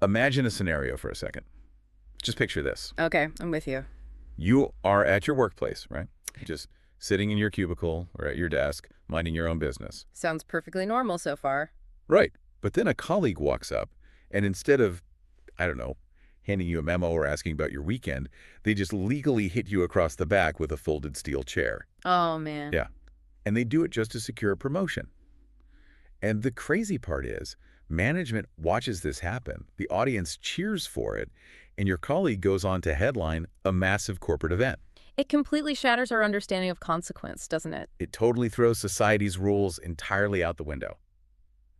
Imagine a scenario for a second. Just picture this. Okay, I'm with you. You are at your workplace, right? Just sitting in your cubicle or at your desk, minding your own business. Sounds perfectly normal so far. Right. But then a colleague walks up, and instead of, I don't know, handing you a memo or asking about your weekend, they just legally hit you across the back with a folded steel chair. Oh, man. Yeah. And they do it just to secure a promotion. And the crazy part is, management watches this happen, the audience cheers for it, and your colleague goes on to headline a massive corporate event. It completely shatters our understanding of consequence, doesn't it? It totally throws society's rules entirely out the window.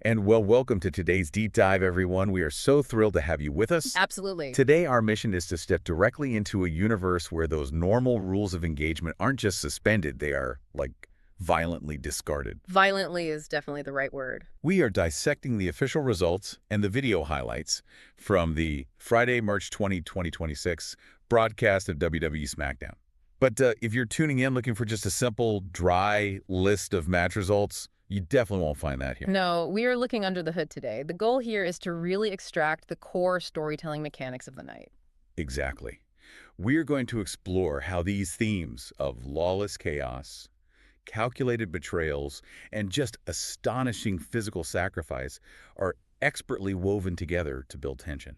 And well, welcome to today's deep dive, everyone. We are so thrilled to have you with us. Absolutely. Today, our mission is to step directly into a universe where those normal rules of engagement aren't just suspended, they are, like, violently discarded. Violently is definitely the right word. We are dissecting the official results and the video highlights from the Friday, March 20, 2026 broadcast of WWE SmackDown. But if you're tuning in looking for just a simple, dry list of match results, you definitely won't find that here. No, we are looking under the hood today. The goal here is to really extract the core storytelling mechanics of the night. Exactly. We're going to explore how these themes of lawless chaos, calculated betrayals, and just astonishing physical sacrifice are expertly woven together to build tension,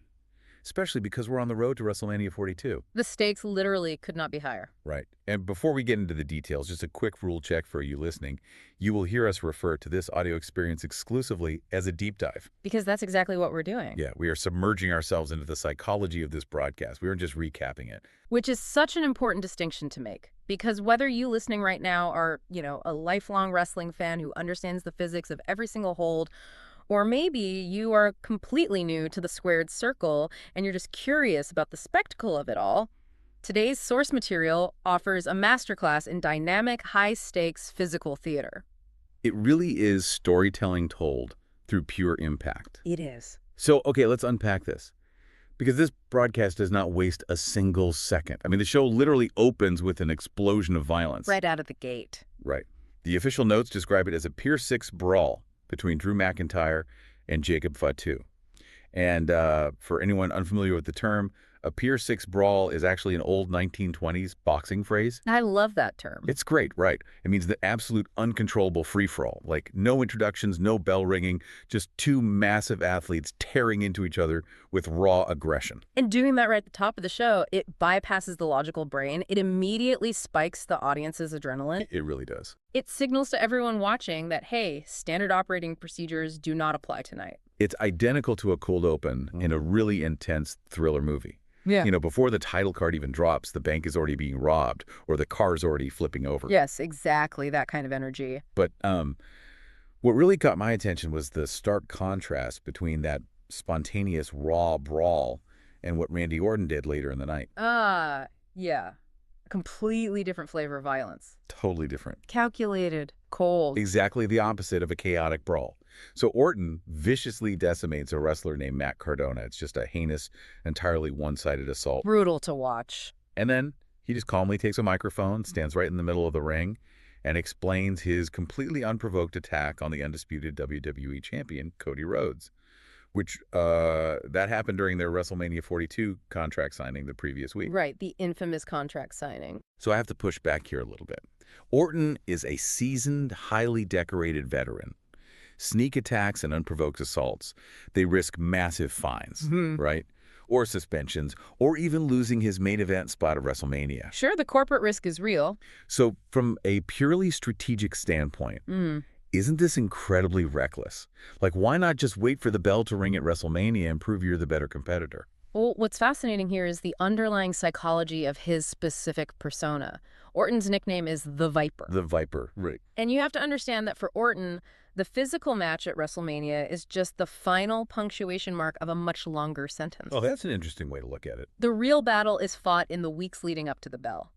especially because we're on the road to WrestleMania 42. The stakes literally could not be higher. Right. And before we get into the details, just a quick rule check for you listening. You will hear us refer to this audio experience exclusively as a deep dive. Because that's exactly what we're doing. Yeah, we are submerging ourselves into the psychology of this broadcast. We aren't just recapping it. Which is such an important distinction to make. Because whether you listening right now are, a lifelong wrestling fan who understands the physics of every single hold, or maybe you are completely new to the squared circle and you're just curious about the spectacle of it all, today's source material offers a masterclass in dynamic, high-stakes physical theater. It really is storytelling told through pure impact. It is. So, okay, let's unpack this. Because this broadcast does not waste a single second. I mean, the show literally opens with an explosion of violence. Right out of the gate. Right. The official notes describe it as a Pier 6 brawl between Drew McIntyre and Jacob Fatu. And for anyone unfamiliar with the term, a Pier 6 brawl is actually an old 1920s boxing phrase. I love that term. It's great, right? It means the absolute uncontrollable free-for-all. Like, no introductions, no bell ringing, just two massive athletes tearing into each other with raw aggression. And doing that right at the top of the show, it bypasses the logical brain. It immediately spikes the audience's adrenaline. It really does. It signals to everyone watching that, hey, standard operating procedures do not apply tonight. It's identical to a cold open in a really intense thriller movie. Yeah. Before the title card even drops, the bank is already being robbed or the car's already flipping over. Yes, exactly. That kind of energy. But what really caught my attention was the stark contrast between that spontaneous raw brawl and what Randy Orton did later in the night. Yeah. A completely different flavor of violence. Totally different. Calculated, cold. Exactly the opposite of a chaotic brawl. So Orton viciously decimates a wrestler named Matt Cardona. It's just a heinous, entirely one-sided assault. Brutal to watch. And then he just calmly takes a microphone, stands right in the middle of the ring, and explains his completely unprovoked attack on the undisputed WWE champion, Cody Rhodes, which that happened during their WrestleMania 42 contract signing the previous week. Right, the infamous contract signing. So I have to push back here a little bit. Orton is a seasoned, highly decorated veteran. Sneak attacks and unprovoked assaults, they risk massive fines, right? Or suspensions, or even losing his main event spot at WrestleMania. Sure, the corporate risk is real. So from a purely strategic standpoint, isn't this incredibly reckless? Like, why not just wait for the bell to ring at WrestleMania and prove you're the better competitor? Well, what's fascinating here is the underlying psychology of his specific persona. Orton's nickname is the Viper. The Viper, right. And you have to understand that for Orton, the physical match at WrestleMania is just the final punctuation mark of a much longer sentence. Oh, that's an interesting way to look at it. The real battle is fought in the weeks leading up to the bell.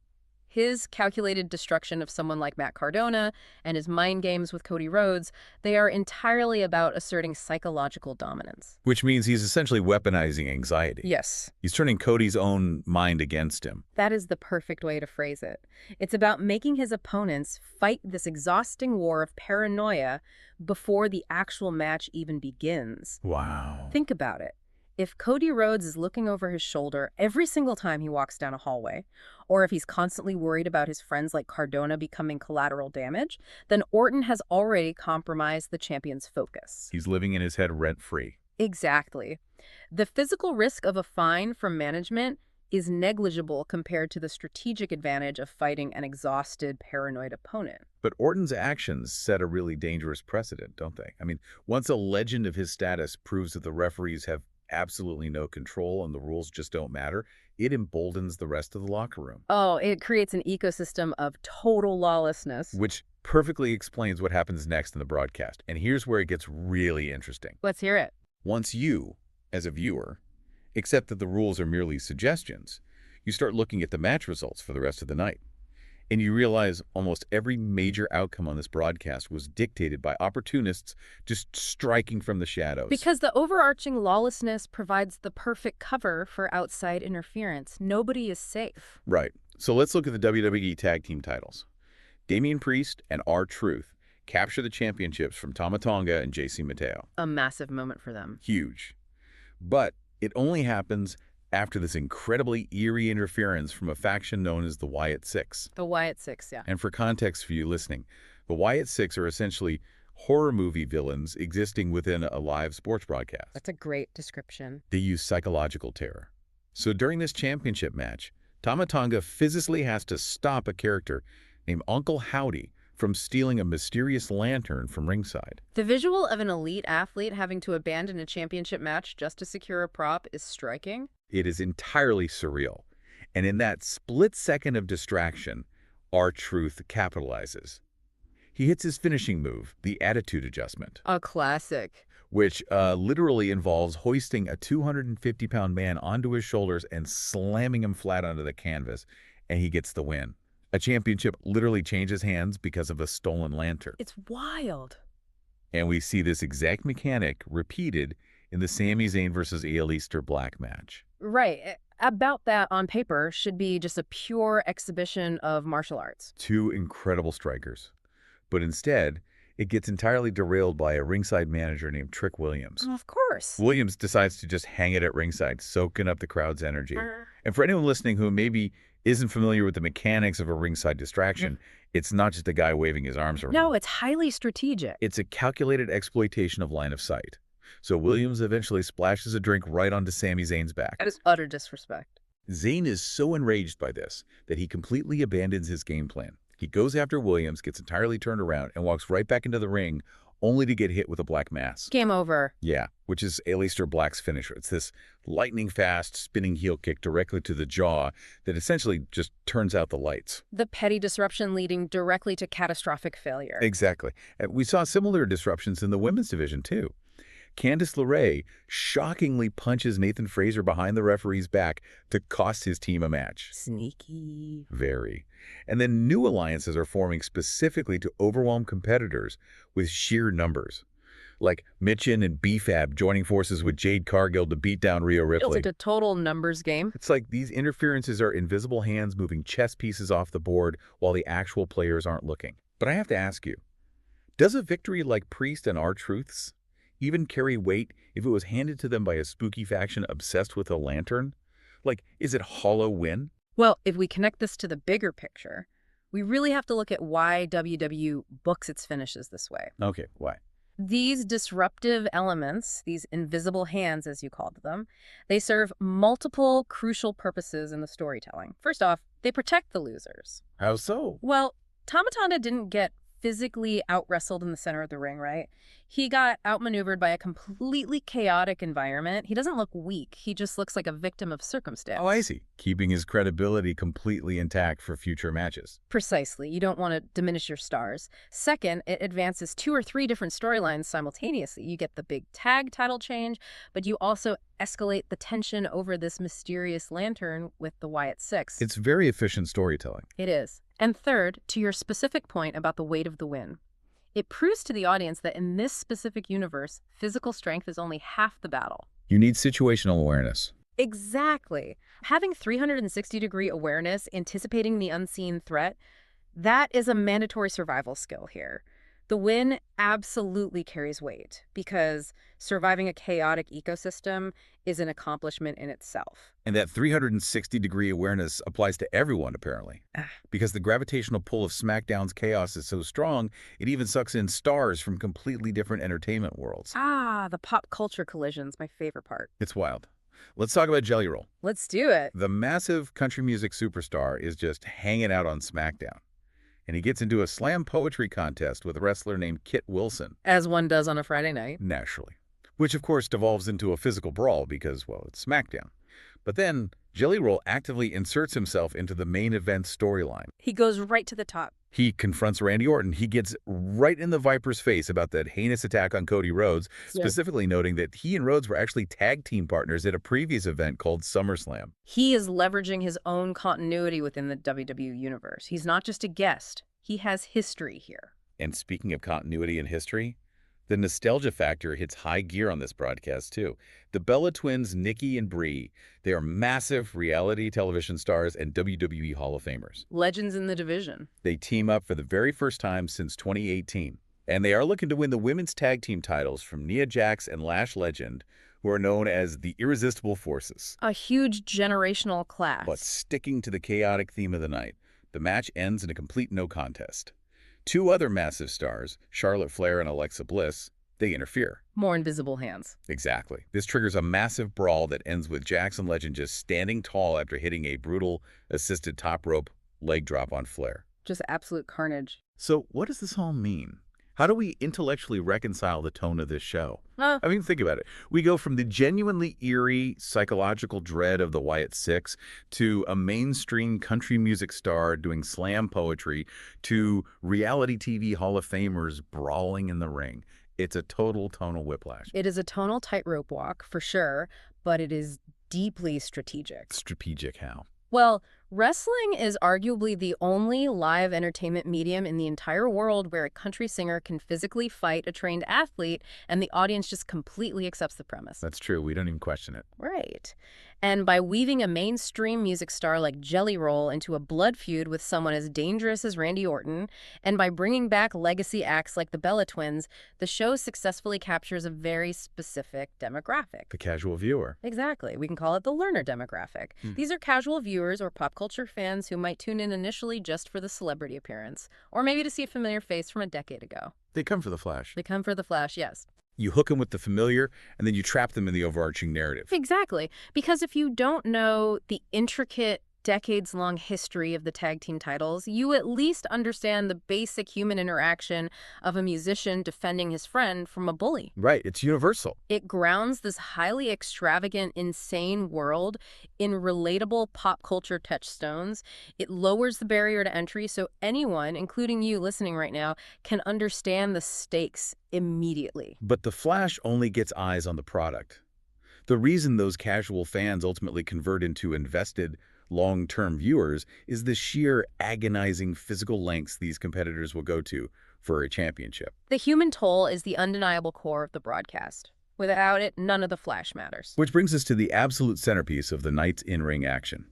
His calculated destruction of someone like Matt Cardona and his mind games with Cody Rhodes, they are entirely about asserting psychological dominance. Which means he's essentially weaponizing anxiety. Yes. He's turning Cody's own mind against him. That is the perfect way to phrase it. It's about making his opponents fight this exhausting war of paranoia before the actual match even begins. Wow. Think about it. If Cody Rhodes is looking over his shoulder every single time he walks down a hallway, or if he's constantly worried about his friends like Cardona becoming collateral damage, then Orton has already compromised the champion's focus. He's living in his head rent-free. Exactly. The physical risk of a fine from management is negligible compared to the strategic advantage of fighting an exhausted, paranoid opponent. But Orton's actions set a really dangerous precedent, don't they? I mean, once a legend of his status proves that the referees have absolutely no control and the rules just don't matter, it emboldens the rest of the locker room. Oh, it creates an ecosystem of total lawlessness. Which perfectly explains what happens next in the broadcast. And here's where it gets really interesting. Let's hear it. Once you, as a viewer, accept that the rules are merely suggestions, you start looking at the match results for the rest of the night. And you realize almost every major outcome on this broadcast was dictated by opportunists just striking from the shadows. Because the overarching lawlessness provides the perfect cover for outside interference. Nobody is safe. Right. So let's look at the WWE Tag Team titles. Damian Priest and R-Truth capture the championships from Tama Tonga and JC Mateo. A massive moment for them. Huge. But it only happens after this incredibly eerie interference from a faction known as the Wyatt Sicks. The Wyatt Sicks, yeah. And for context for you listening, the Wyatt Sicks are essentially horror movie villains existing within a live sports broadcast. That's a great description. They use psychological terror. So during this championship match, Tama Tonga physically has to stop a character named Uncle Howdy from stealing a mysterious lantern from ringside. The visual of an elite athlete having to abandon a championship match just to secure a prop is striking. It is entirely surreal. And in that split second of distraction, R-Truth capitalizes. He hits his finishing move, the attitude adjustment. A classic. Which literally involves hoisting a 250-pound man onto his shoulders and slamming him flat onto the canvas, and he gets the win. A championship literally changes hands because of a stolen lantern. It's wild. And we see this exact mechanic repeated in the Sami Zayn versus Aleister Black match. Right. About that on paper should be just a pure exhibition of martial arts. Two incredible strikers. But instead, it gets entirely derailed by a ringside manager named Trick Williams. Of course. Williams decides to just hang it at ringside, soaking up the crowd's energy. And for anyone listening who maybe isn't familiar with the mechanics of a ringside distraction, it's not just a guy waving his arms around. No, it's highly strategic. It's a calculated exploitation of line of sight. So Williams eventually splashes a drink right onto Sami Zayn's back. That is utter disrespect. Zayn is so enraged by this that he completely abandons his game plan. He goes after Williams, gets entirely turned around, and walks right back into the ring, only to get hit with a black mass. Game over. Yeah, which is Aleister Black's finisher. It's this lightning-fast spinning heel kick directly to the jaw that essentially just turns out the lights. The petty disruption leading directly to catastrophic failure. Exactly. And we saw similar disruptions in the women's division, too. Candice LeRae shockingly punches Nathan Frazer behind the referee's back to cost his team a match. Sneaky. Very. And then new alliances are forming specifically to overwhelm competitors with sheer numbers. Like Mitchin and BFAB joining forces with Jade Cargill to beat down Rhea Ripley. It's a total numbers game. It's like these interferences are invisible hands moving chess pieces off the board while the actual players aren't looking. But I have to ask you, does a victory like Priest and R-Truth's even carry weight if it was handed to them by a spooky faction obsessed with a lantern? Like, is it hollow win? Well, if we connect this to the bigger picture, we really have to look at why WWE books its finishes this way. Okay, why? These disruptive elements, these invisible hands as you called them, they serve multiple crucial purposes in the storytelling. First off, they protect the losers. How so? Well, Tama Tonga didn't get physically out-wrestled in the center of the ring, right? He got outmaneuvered by a completely chaotic environment. He doesn't look weak. He just looks like a victim of circumstance. Oh, I see. Keeping his credibility completely intact for future matches. Precisely. You don't want to diminish your stars. Second, it advances 2 or 3 different storylines simultaneously. You get the big tag title change, but you also escalate the tension over this mysterious lantern with the Wyatt Sicks. It's very efficient storytelling. It is. And third, to your specific point about the weight of the win. It proves to the audience that in this specific universe, physical strength is only half the battle. You need situational awareness. Exactly. Having 360-degree awareness, anticipating the unseen threat, that is a mandatory survival skill here. The win absolutely carries weight because surviving a chaotic ecosystem is an accomplishment in itself. And that 360-degree awareness applies to everyone, apparently. Because the gravitational pull of SmackDown's chaos is so strong, it even sucks in stars from completely different entertainment worlds. The pop culture collision's my favorite part. It's wild. Let's talk about Jelly Roll. Let's do it. The massive country music superstar is just hanging out on SmackDown. And he gets into a slam poetry contest with a wrestler named Kit Wilson. As one does on a Friday night. Naturally. Which, of course, devolves into a physical brawl because, well, it's SmackDown. But then, Jelly Roll actively inserts himself into the main event storyline. He goes right to the top. He confronts Randy Orton. He gets right in the Viper's face about that heinous attack on Cody Rhodes, specifically noting that he and Rhodes were actually tag team partners at a previous event called SummerSlam. He is leveraging his own continuity within the WWE universe. He's not just a guest. He has history here. And speaking of continuity and history, the nostalgia factor hits high gear on this broadcast, too. The Bella twins, Nikki and Brie, they are massive reality television stars and WWE Hall of Famers. Legends in the division. They team up for the very first time since 2018. And they are looking to win the women's tag team titles from Nia Jax and Lash Legend, who are known as the Irresistible Forces. A huge generational clash. But sticking to the chaotic theme of the night, the match ends in a complete no contest. 2 other massive stars, Charlotte Flair and Alexa Bliss, they interfere. More invisible hands. Exactly. This triggers a massive brawl that ends with Jax and Legend just standing tall after hitting a brutal assisted top rope leg drop on Flair. Just absolute carnage. So what does this all mean? How do we intellectually reconcile the tone of this show? I mean, think about it. We go from the genuinely eerie psychological dread of the Wyatt Sicks to a mainstream country music star doing slam poetry to reality TV Hall of Famers brawling in the ring. It's a total tonal whiplash. It is a tonal tightrope walk, for sure, but it is deeply strategic. Strategic how? Well, wrestling is arguably the only live entertainment medium in the entire world where a country singer can physically fight a trained athlete and the audience just completely accepts the premise. That's true. We don't even question it. Right. And by weaving a mainstream music star like Jelly Roll into a blood feud with someone as dangerous as Randy Orton, and by bringing back legacy acts like the Bella Twins, the show successfully captures a very specific demographic. The casual viewer. Exactly. We can call it the learner demographic. These are casual viewers or pop culture fans who might tune in initially just for the celebrity appearance, or maybe to see a familiar face from a decade ago. They come for the flash. They come for the flash, yes. You hook them with the familiar, and then you trap them in the overarching narrative. Exactly. Because if you don't know the intricate, decades-long history of the tag team titles, you at least understand the basic human interaction of a musician defending his friend from a bully. Right. It's universal. It grounds this highly extravagant, insane world in relatable pop culture touchstones. It lowers the barrier to entry so anyone, including you listening right now, can understand the stakes immediately. But the Flash only gets eyes on the product. The reason those casual fans ultimately convert into invested, long-term viewers is the sheer agonizing physical lengths these competitors will go to for a championship. The human toll is the undeniable core of the broadcast. Without it, none of the flash matters. Which brings us to the absolute centerpiece of the night's in-ring action.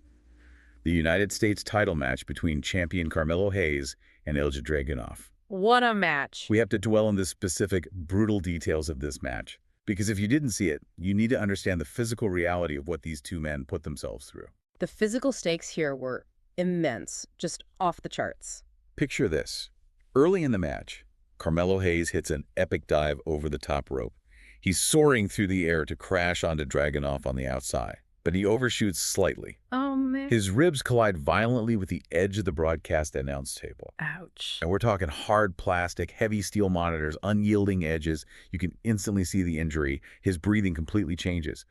The United States title match between champion Carmelo Hayes and Ilja Dragunov. What a match. We have to dwell on the specific, brutal details of this match. Because if you didn't see it, you need to understand the physical reality of what these two men put themselves through. The physical stakes here were immense, just off the charts. Picture this. Early in the match, Carmelo Hayes hits an epic dive over the top rope. He's soaring through the air to crash onto Dragunov on the outside. but he overshoots slightly. Oh, man. His ribs collide violently with the edge of the broadcast announce table. Ouch. And we're talking hard plastic, heavy steel monitors, unyielding edges. You can instantly see the injury. His breathing completely changes.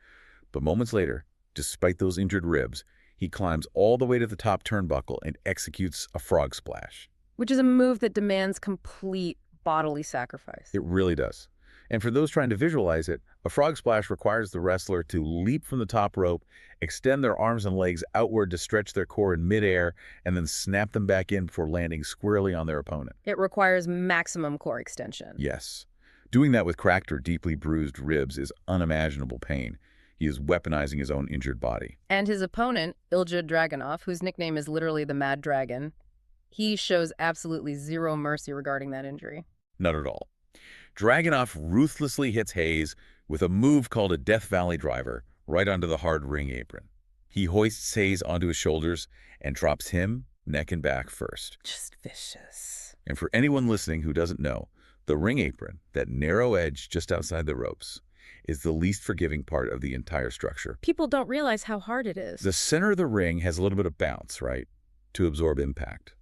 But moments later, despite those injured ribs, he climbs all the way to the top turnbuckle and executes a frog splash. Which is a move that demands complete bodily sacrifice. It really does. And for those trying to visualize it, a frog splash requires the wrestler to leap from the top rope, extend their arms and legs outward to stretch their core in midair, and then snap them back in before landing squarely on their opponent. It requires maximum core extension. Yes. Doing that with cracked or deeply bruised ribs is unimaginable pain. He is weaponizing his own injured body. And his opponent, Ilja Dragunov, whose nickname is literally the Mad Dragon, he shows absolutely zero mercy regarding that injury. Not at all. Dragunov ruthlessly hits Hayes with a move called a Death Valley Driver right onto the hard ring apron. He hoists Hayes onto his shoulders and drops him neck and back first. Just vicious. And for anyone listening who doesn't know, the ring apron, that narrow edge just outside the ropes, is the least forgiving part of the entire structure. People don't realize how hard it is. The center of the ring has a little bit of bounce, right, to absorb impact.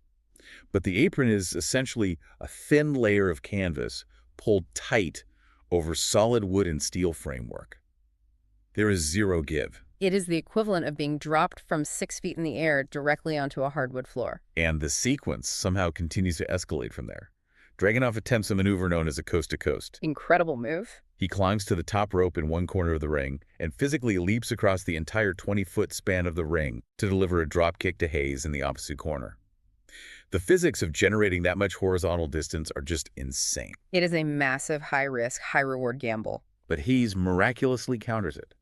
But the apron is essentially a thin layer of canvas pulled tight over solid wood and steel framework. There is zero give. It is the equivalent of being dropped from 6 feet in the air directly onto a hardwood floor. And the sequence somehow continues to escalate from there. Dragunov attempts a maneuver known as a coast-to-coast. Incredible move. He climbs to the top rope in one corner of the ring and physically leaps across the entire 20-foot span of the ring to deliver a drop kick to Hayes in the opposite corner. The physics of generating that much horizontal distance are just insane. It is a massive, high-risk, high-reward gamble. But Hayes miraculously counters it.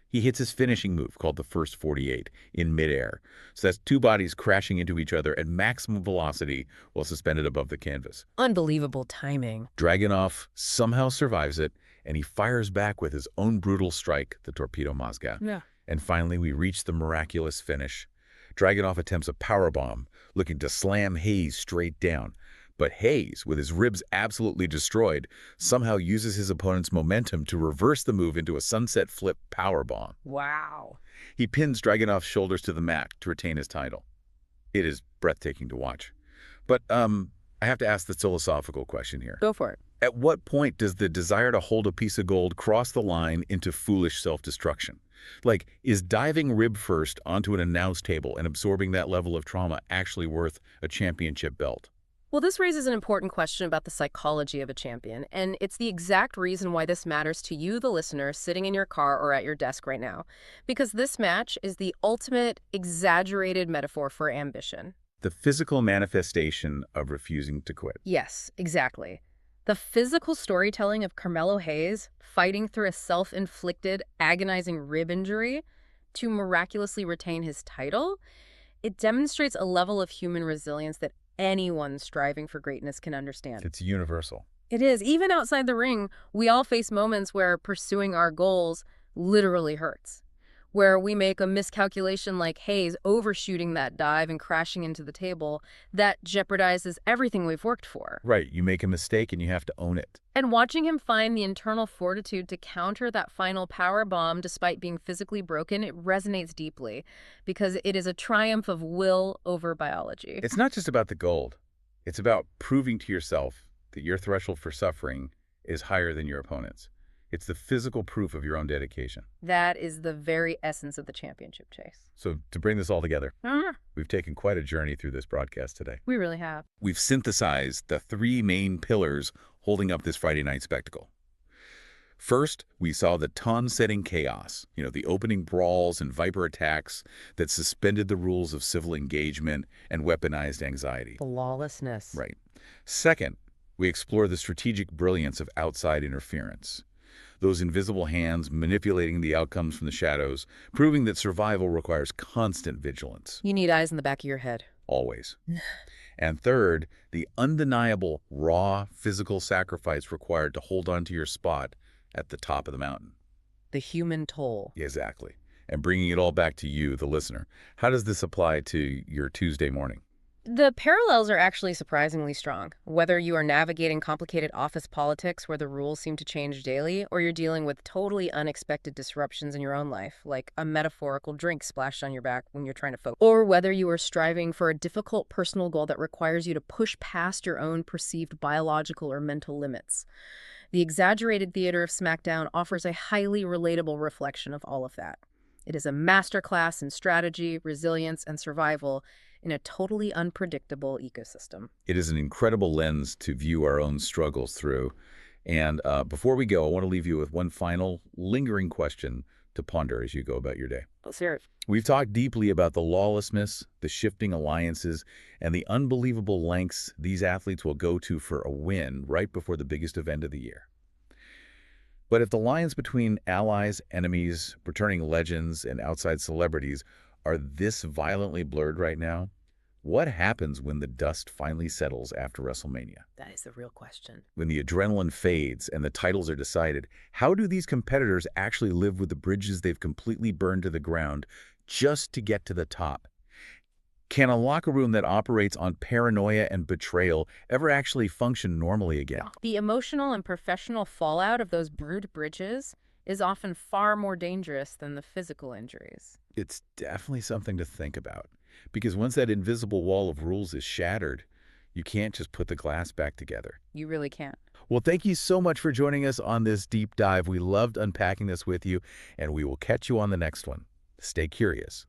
He hits his finishing move, called the first 48, in midair. So that's two bodies crashing into each other at maximum velocity while suspended above the canvas. Unbelievable timing. Dragunov somehow survives it, and he fires back with his own brutal strike, the Torpedo Mozga. Yeah. And finally, we reach the miraculous finish. Dragunov attempts a powerbomb, looking to slam Hayes straight down. But Hayes, with his ribs absolutely destroyed, somehow uses his opponent's momentum to reverse the move into a sunset flip powerbomb. Wow. He pins Dragunov's shoulders to the mat to retain his title. It is breathtaking to watch. But I have to ask the philosophical question here. Go for it. At what point does the desire to hold a piece of gold cross the line into foolish self-destruction? Like, is diving rib first onto an announce table and absorbing that level of trauma actually worth a championship belt? Well, this raises an important question about the psychology of a champion, and it's the exact reason why this matters to you, the listener, sitting in your car or at your desk right now. Because this match is the ultimate exaggerated metaphor for ambition. The physical manifestation of refusing to quit. Yes, exactly. The physical storytelling of Carmelo Hayes fighting through a self-inflicted, agonizing rib injury to miraculously retain his title, it demonstrates a level of human resilience that anyone striving for greatness can understand. It's universal. It is. Even outside the ring, we all face moments where pursuing our goals literally hurts, where we make a miscalculation like Hayes overshooting that dive and crashing into the table that jeopardizes everything we've worked for. Right. You make a mistake and you have to own it. And watching him find the internal fortitude to counter that final power bomb despite being physically broken, it resonates deeply because it is a triumph of will over biology. It's not just about the gold. It's about proving to yourself that your threshold for suffering is higher than your opponent's. It's the physical proof of your own dedication. That is the very essence of the championship chase. So to bring this all together, we've taken quite a journey through this broadcast today. We really have. We've synthesized the three main pillars holding up this Friday night spectacle. First, we saw the tone-setting chaos, the opening brawls and Viper attacks that suspended the rules of civil engagement and weaponized anxiety. The lawlessness. Right. Second, we explore the strategic brilliance of outside interference. Those invisible hands manipulating the outcomes from the shadows, proving that survival requires constant vigilance. You need eyes in the back of your head. Always. And third, the undeniable, raw, physical sacrifice required to hold on to your spot at the top of the mountain. The human toll. Exactly. And bringing it all back to you, the listener. How does this apply to your Tuesday morning? The parallels are actually surprisingly strong. Whether you are navigating complicated office politics where the rules seem to change daily, or you're dealing with totally unexpected disruptions in your own life, like a metaphorical drink splashed on your back when you're trying to focus, or whether you are striving for a difficult personal goal that requires you to push past your own perceived biological or mental limits. The exaggerated theater of SmackDown offers a highly relatable reflection of all of that. It is a masterclass in strategy, resilience, and survival in a totally unpredictable ecosystem. It is an incredible lens to view our own struggles through. And before we go, I want to leave you with one final lingering question to ponder as you go about your day. Let's hear it. We've talked deeply about the lawlessness, the shifting alliances, and the unbelievable lengths these athletes will go to for a win right before the biggest event of the year. But if the lines between allies, enemies, returning legends, and outside celebrities are this violently blurred right now, what happens when the dust finally settles after WrestleMania? That is the real question. When the adrenaline fades and the titles are decided, how do these competitors actually live with the bridges they've completely burned to the ground just to get to the top? Can a locker room that operates on paranoia and betrayal ever actually function normally again? The emotional and professional fallout of those brewed bridges is often far more dangerous than the physical injuries. It's definitely something to think about. Because once that invisible wall of rules is shattered, you can't just put the glass back together. You really can't. Well, thank you so much for joining us on this deep dive. We loved unpacking this with you, and we will catch you on the next one. Stay curious.